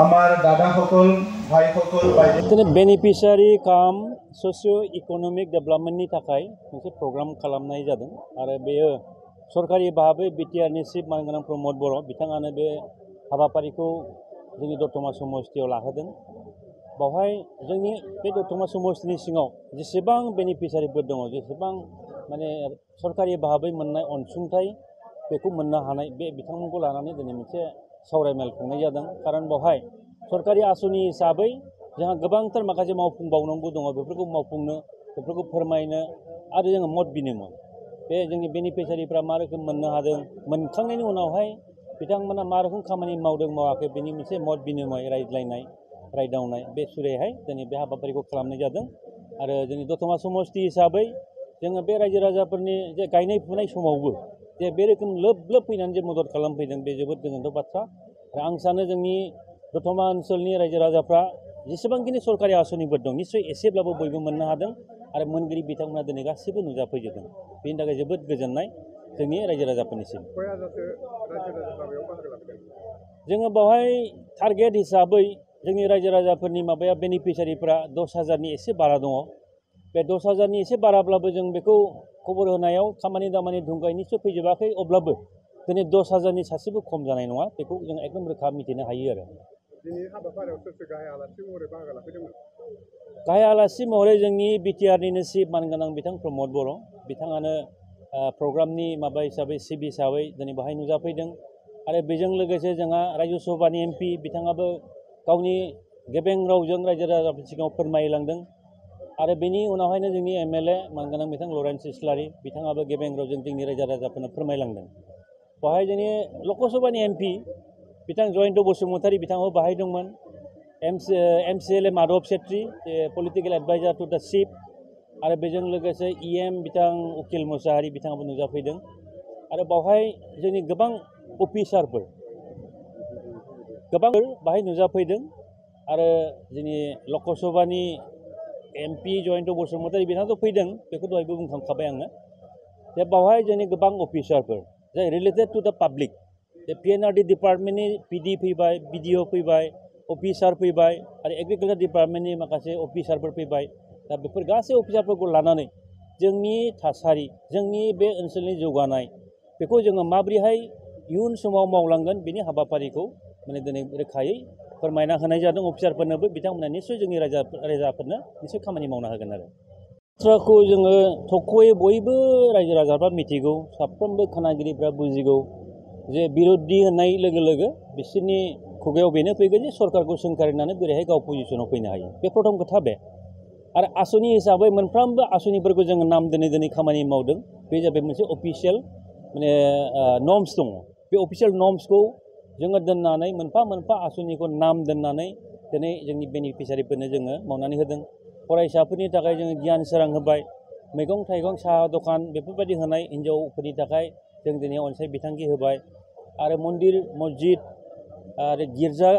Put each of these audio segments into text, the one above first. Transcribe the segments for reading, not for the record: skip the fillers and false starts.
আমার দাদা সকল ভাই সকল दिनै बेनिफिसियारि काम ससिय इकनमिक डेभेलपमेन्टनि थाखाय मोनसे प्रग्राम खालामनाय जादों आरो बेयो सरकारि भाबै बिटिआरनि चिफ मानगोनां प्रमद बर' बिथाङानो बे हाबाफारिखौ जोंनि दतमा समस्तियाव लाहोदों। बावहाय जोंनि बे दतमा समस्तिनि सिङाव जेसेबां बेनिफिसियारिफोर दङ, जेसेबां माने सरकारि भाबै मोननाय अनसुंथाइ बेखौ मोननो हानाय बे बिथांमोनखौ लानानै दिनै मोनसे सावरायमेल खुंनाय जादों। खारन बावहाय सरकारि आसनि हिसाबै जोंहा गोबांथार माखासे मावफुंबावनांगौ दङ, बेफोरखौ मावफुंनो, बेफोरखौ फोरमायनो आरो जोङो मत बिनिमय बे जोंनि बेनिफिसियारिफ्रा मा रोखोम मोननो हादों, मोनखांनायनि उनावहाय बिथांमोना मा रोखोम खामानि मावदों मावाखै बेनि मोनसे मत बिनिमय रायज्लायनाय रायदावनाय बे सुरैहाय दिनै बे हाबाफारिखौ खालामनाय जादों। आरो जोंनि दतमा समस्ति हिसाबै जोङो बे रायजो राजाफोरनि जे गायनाय फुनाय समावबो जे बे रोखोम लोब लोब फैनानै जे मदद खालामफैदों बे जोबोद गोजोनथाव बाथ्रा। आरो आं सानो जोंनि दतमा ओनसोलनि रायजो राजाफ्रा जेसेबांखिनि सरकारि आसनिफोर दं निस्सय एसेब्लाबो बयबो मोननो हादों आरो मोनगिरि बिथांमोना दिनै गासिबो नुजाफैजोबदों। बेनि थाखाय जोबोद गोजोननाय जोंनि रायजो राजाफोरनिसिम। जोङो बेवहाय टारगेट हिसाबै जोंनि रायजो राजाफोरनि माबाया बेनिफिसियारिफ्रा 10,000नि एसे बारा दङ। बे 10,000नि एसे बाराब्लाबो जों बेखौ खबर होनायाव खामानि दामानि धुंगाय निस्सय फैजोबाखै, अब्लाबो दिनै 10,000नि सासेबो खम जानाय नङा, बेखौ जों एकदम रोखा मिथिनो हायो आरो। दिनै हाबाफारियाव सोर गाहाय आलासि महरै बाहागो लाफैदोंमोन? गाहाय आलासि महरै जोंनि बिटिआरनिनो चिफ मानगोनां बिथां प्रमद बर' बिथाङानो प्रग्रामनि माबा हिसाबै चिफ हिसाबै दिनै बाहाय नुजाफैदों। आरो बेजों लोगोसे जोंहा रायजो सभानि एमपि बिथाङाबो गावनि गेबें रावजों रायजो राजाफोरनि सिगाङाव फोरमायलांदों। आरो बेनि उनावहायनो जोंनि एमएलए मानगोनां बिथां लरेन्स इस्लारि बिथाङाबो गेबें रावजों जोंनि रायजो राजाफोरनो फोरमायलांदों। बेवहाय जोंनि लकसभानि एमपि बिथां जयन्त बसुमतारी बिथाङाबो बाहाय दंमोन। MCLA Madhav Chetri political adviser to the chief आरो बेजों लोगोसे इएम बिथां उकिल मुसाहारि बिथाङाबो नुजाफैदों। आरो बावहाय जोंनि गोबां अफिसारफोर गोबां बाहाय नुजाफैदों। आरो जोंनि लकसभानि एमपि जयन्त बसुमतारी बिथाङाथ' फैदों, बेखौ दहायबो बुंखांखाबाय आङो। जे बावहाय जोंनि गोबां अफिसारफोर जाय रिलेटेड टु दा पाब्लिक, जे पिएनआरडि डिपार्टमेन्टनि पिडि फैबाय, बिडिअ फैबाय, अफिसार फैबाय आरो एग्रिकालचार डिपार्टमेन्टनि माखासे अफिसारफोर फैबाय। दा बेफोर गासै अफिसारफोरखौ लानानै जोंनि थासारि, जोंनि बे ओनसोलनि जौगानाय बेखौ जोङो माबोरैहाय इयुन समाव मावलांगोन बेनि हाबाफारिखौ माने दिनै रोखायै फोरमायना होनाय जादों अफिसारफोरनोबो। बिथांमोना निस्सय जोंनि रायजोफोरनो निस्सय खामानि मावना होगोन आरो। बाथ्राखौ जोङो थखयै बयबो रायजो राजाफ्रा मिथिगौ, साफ्रोमबो खोनागिरिफ्रा बुजिगौ जे बिर'धि होननाय लोगो लोगो बिसोरनि खुगायाव बेनो फैगोन जे सरकारखौ सोंखारिनानै बोरैहाय गाव पजिसनाव फैनो हायो। बे प्रथम खोथा बे। आरो आसनि हिसाबै मोनफ्रोमबो आसनिफोरखौ जोङो नाम दोनै खामानि मावदों। बे जाबाय मोनसे अफिसियेल माने नर्म्स दङ। बे अफिसियेल नर्म्सखौ जोङो दोननानै मोनफा मोनफा आसनिखौ नाम दोननानै दिनै जोंनि बेनिफिसियारिफोरनो जोङो मावनानै होदों। फरायसाफोरनि थाखाय जोङो गियान सोरां होबाय, मैगं थाइगं साहा दखान बेफोरबायदि होनाय हिन्जावफोरनि थाखाय जों दिनै अनसाय बिथांखि होबाय। आरो मन्दिर मस्जिद आरो गिर्जा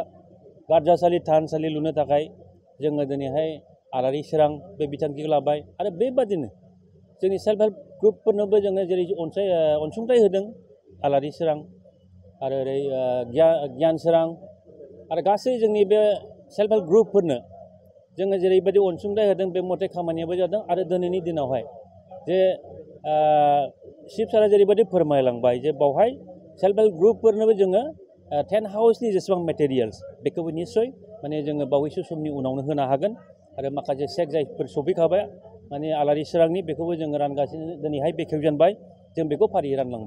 गारजासालि थानसालि लुनो थाखाय जोङो दिनैहाय आलारि सोरां बे बिथांखिखौ लाबाय। आरो बेबादिनो जोंनि सेल्फ हेल्प ग्रुपफोरनोबो जोङो जेरै अनसुंथाइ होदों आलारि सोरां आरो ओरै गियान सोरां आरो गासै जोंनि बे सेल्फ हेल्प ग्रुपफोरनो जोङो जेरैबायदि अनसुंथाइ होदों बे मथे खामानियाबो जादों। आरो दिनैनि दिनावहाय जे चिफ सारा जेरैबायदि फोरमायलांबाय जे बावहाय सेल्फ हेल्प ग्रुपफोरनोबो जोङो टेन्ट हाउसनि जेसेबां मेटेरियेल्स बेखौबो निस्सय माने जोङो बावैसो समनि उनावनो होनो हागोन। आरो माखासे चेक जायफोर सफैखाबाय माने आलारि सोरांनि बेखौबो जोङो रानगासिनो दिनैहाय बेखेवजेनबाय, जों बेखौ फारियै रानलांबाय।